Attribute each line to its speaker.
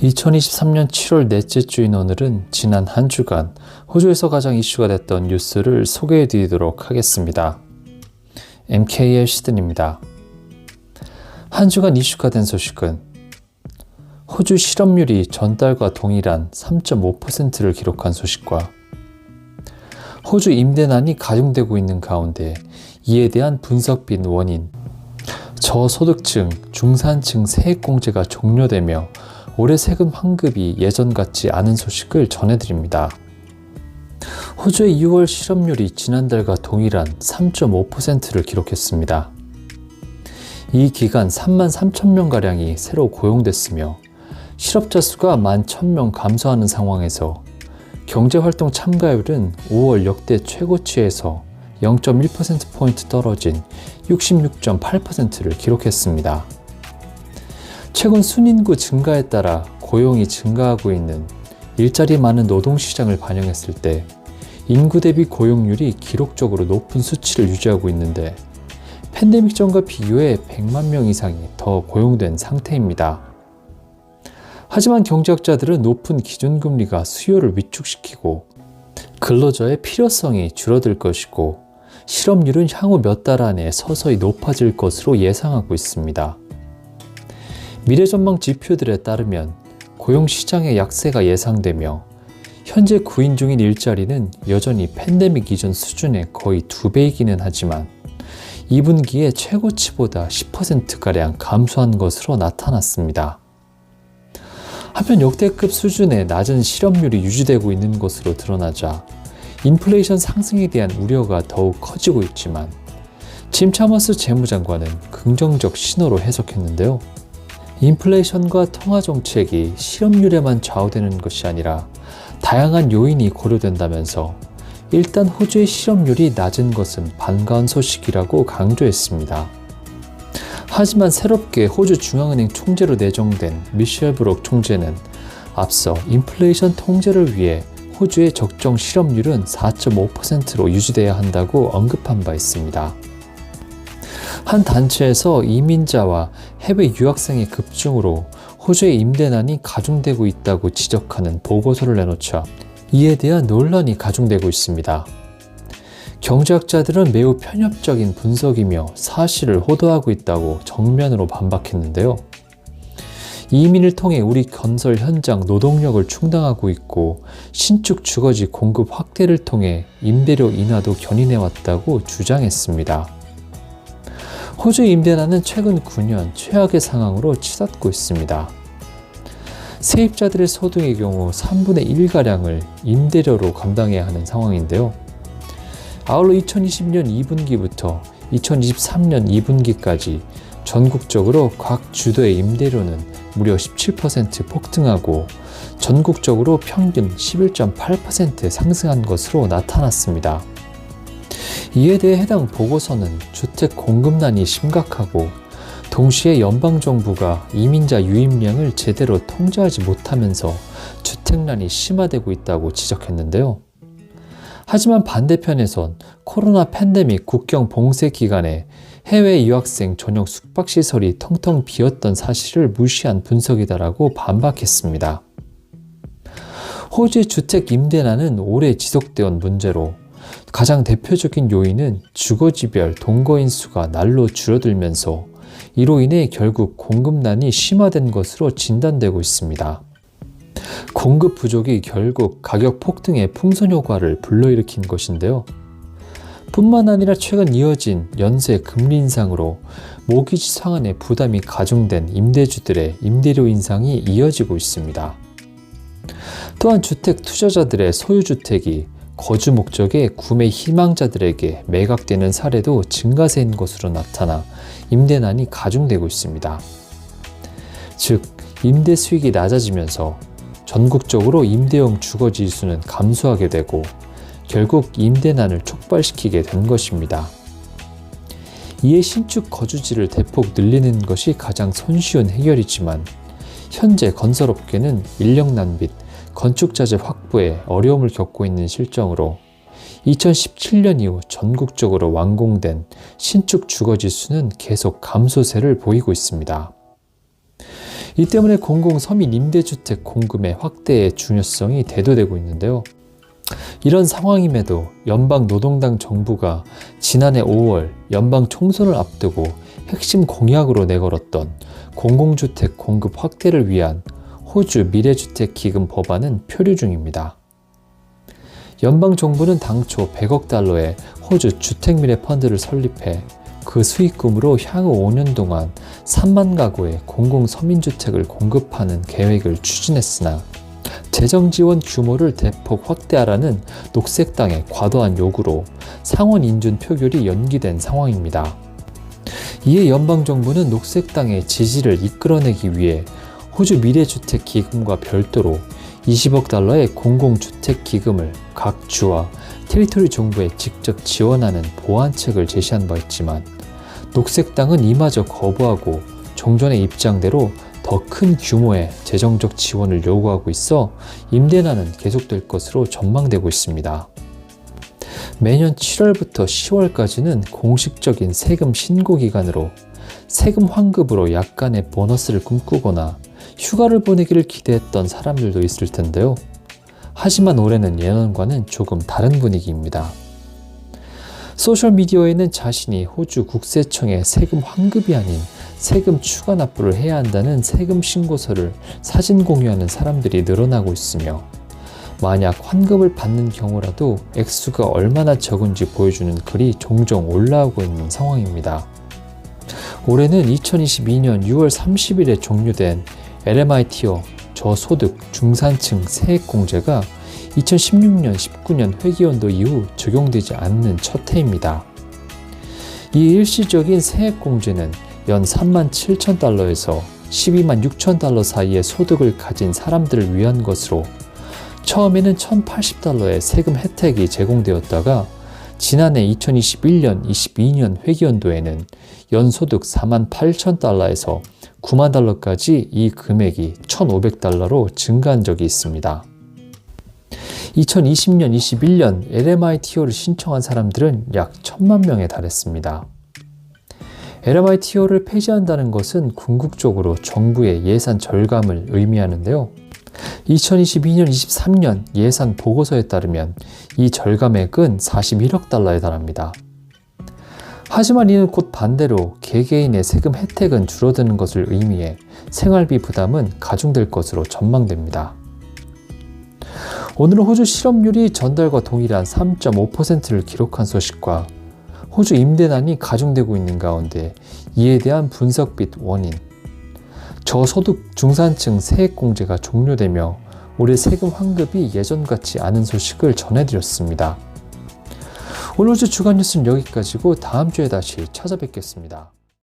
Speaker 1: 2023년 7월 넷째 주인 오늘은 지난 한 주간 호주에서 가장 이슈가 됐던 뉴스를 소개해 드리도록 하겠습니다. MK의 시든입니다. 한 주간 이슈가 된 소식은 호주 실업률이 전달과 동일한 3.5%를 기록한 소식과 호주 임대난이 가중되고 있는 가운데 이에 대한 분석빈 원인, 저소득층, 중산층 세액공제가 종료되며 올해 세금 환급이 예전 같지 않은 소식을 전해드립니다. 호주의 6월 실업률이 지난달과 동일한 3.5%를 기록했습니다. 이 기간 33,000명가량이 새로 고용됐으며 실업자 수가 11,000명 감소하는 상황에서 경제활동 참가율은 5월 역대 최고치에서 0.1%포인트 떨어진 66.8%를 기록했습니다. 최근 순인구 증가에 따라 고용이 증가하고 있는 일자리 많은 노동시장을 반영했을 때 인구 대비 고용률이 기록적으로 높은 수치를 유지하고 있는데 팬데믹 전과 비교해 100만 명 이상이 더 고용된 상태입니다. 하지만 경제학자들은 높은 기준금리가 수요를 위축시키고 근로자의 필요성이 줄어들 것이고 실업률은 향후 몇 달 안에 서서히 높아질 것으로 예상하고 있습니다. 미래전망 지표들에 따르면 고용시장의 약세가 예상되며 현재 구인 중인 일자리는 여전히 팬데믹 이전 수준의 거의 2배이기는 하지만 2분기에 최고치보다 10%가량 감소한 것으로 나타났습니다. 한편 역대급 수준의 낮은 실업률이 유지되고 있는 것으로 드러나자 인플레이션 상승에 대한 우려가 더욱 커지고 있지만 짐 차머스 재무장관은 긍정적 신호로 해석했는데요. 인플레이션과 통화정책이 실업률에만 좌우되는 것이 아니라 다양한 요인이 고려된다면서 일단 호주의 실업률이 낮은 것은 반가운 소식이라고 강조했습니다. 하지만 새롭게 호주 중앙은행 총재로 내정된 미셸 브록 총재는 앞서 인플레이션 통제를 위해 호주의 적정 실업률은 4.5%로 유지돼야 한다고 언급한 바 있습니다. 한 단체에서 이민자와 해외 유학생의 급증으로 호주의 임대난이 가중되고 있다고 지적하는 보고서를 내놓자 이에 대한 논란이 가중되고 있습니다. 경제학자들은 매우 편협적인 분석이며 사실을 호도하고 있다고 정면으로 반박했는데요. 이민을 통해 우리 건설 현장 노동력을 충당하고 있고 신축 주거지 공급 확대를 통해 임대료 인하도 견인해왔다고 주장했습니다. 호주 임대난은 최근 9년 최악의 상황으로 치닫고 있습니다. 세입자들의 소득의 경우 3분의 1가량을 임대료로 감당해야 하는 상황인데요. 아울러 2020년 2분기부터 2023년 2분기까지 전국적으로 각 주도의 임대료는 무려 17% 폭등하고 전국적으로 평균 11.8% 상승한 것으로 나타났습니다. 이에 대해 해당 보고서는 주택 공급난이 심각하고 동시에 연방정부가 이민자 유입량을 제대로 통제하지 못하면서 주택난이 심화되고 있다고 지적했는데요. 하지만 반대편에선 코로나 팬데믹 국경 봉쇄 기간에 해외 유학생 전용 숙박시설이 텅텅 비었던 사실을 무시한 분석이다라고 반박했습니다. 호주의 주택 임대난은 오래 지속되어온 문제로 가장 대표적인 요인은 주거지별 동거인 수가 날로 줄어들면서 이로 인해 결국 공급난이 심화된 것으로 진단되고 있습니다. 공급 부족이 결국 가격 폭등의 풍선 효과를 불러일으킨 것인데요. 뿐만 아니라 최근 이어진 연쇄 금리 인상으로 모기지 상환의 부담이 가중된 임대주들의 임대료 인상이 이어지고 있습니다. 또한 주택 투자자들의 소유주택이 거주 목적의 구매 희망자들에게 매각되는 사례도 증가세인 것으로 나타나 임대난이 가중되고 있습니다. 즉, 임대 수익이 낮아지면서 전국적으로 임대형 주거지 수는 감소하게 되고 결국 임대난을 촉발시키게 된 것입니다. 이에 신축 거주지를 대폭 늘리는 것이 가장 손쉬운 해결이지만 현재 건설업계는 인력난 및 건축자재 확보에 어려움을 겪고 있는 실정으로 2017년 이후 전국적으로 완공된 신축 주거지 수는 계속 감소세를 보이고 있습니다. 이 때문에 공공서민 임대주택 공급의 확대의 중요성이 대두되고 있는데요. 이런 상황임에도 연방노동당 정부가 지난해 5월 연방 총선을 앞두고 핵심 공약으로 내걸었던 공공주택 공급 확대를 위한 호주 미래주택 기금 법안은 표류 중입니다. 연방정부는 당초 100억 달러의 호주 주택미래 펀드를 설립해 그 수익금으로 향후 5년 동안 3만 가구의 공공서민주택을 공급하는 계획을 추진했으나 재정 지원 규모를 대폭 확대하라는 녹색당의 과도한 요구로 상원 인준 표결이 연기된 상황입니다. 이에 연방정부는 녹색당의 지지를 이끌어내기 위해 호주 미래주택 기금과 별도로 20억 달러의 공공주택 기금을 각 주와 테리토리 정부에 직접 지원하는 보완책을 제시한 바 있지만 녹색당은 이마저 거부하고 종전의 입장대로 더 큰 규모의 재정적 지원을 요구하고 있어 임대난은 계속될 것으로 전망되고 있습니다. 매년 7월부터 10월까지는 공식적인 세금 신고 기간으로 세금 환급으로 약간의 보너스를 꿈꾸거나 휴가를 보내기를 기대했던 사람들도 있을 텐데요. 하지만 올해는 예년과는 조금 다른 분위기입니다. 소셜미디어에는 자신이 호주 국세청에 세금 환급이 아닌 세금 추가 납부를 해야 한다는 세금 신고서를 사진 공유하는 사람들이 늘어나고 있으며 만약 환급을 받는 경우라도 액수가 얼마나 적은지 보여주는 글이 종종 올라오고 있는 상황입니다. 올해는 2022년 6월 30일에 종료된 LMI 티어 저소득 중산층 세액공제가 2016년 19년 회기연도 이후 적용되지 않는 첫 해입니다. 이 일시적인 세액공제는 연 3만 7천 달러에서 12만 6천 달러 사이의 소득을 가진 사람들을 위한 것으로 처음에는 1,080달러의 세금 혜택이 제공되었다가 지난해 2021년 22년 회기연도에는 연소득 4만 8천 달러에서 9만 달러까지 이 금액이 1,500달러로 증가한 적이 있습니다. 2020년 21년 LMI 티어를 신청한 사람들은 약 1,000만 명에 달했습니다. LMI 티어를 폐지한다는 것은 궁극적으로 정부의 예산 절감을 의미하는데요. 2022년 23년 예산 보고서에 따르면 이 절감액은 41억 달러에 달합니다. 하지만 이는 곧 반대로 개개인의 세금 혜택은 줄어드는 것을 의미해 생활비 부담은 가중될 것으로 전망됩니다. 오늘은 호주 실업률이 전달과 동일한 3.5%를 기록한 소식과 호주 임대난이 가중되고 있는 가운데 이에 대한 분석 및 원인, 저소득 중산층 세액공제가 종료되며 올해 세금 환급이 예전 같지 않은 소식을 전해드렸습니다. 오늘 호주 주간 뉴스는 여기까지고 다음 주에 다시 찾아뵙겠습니다.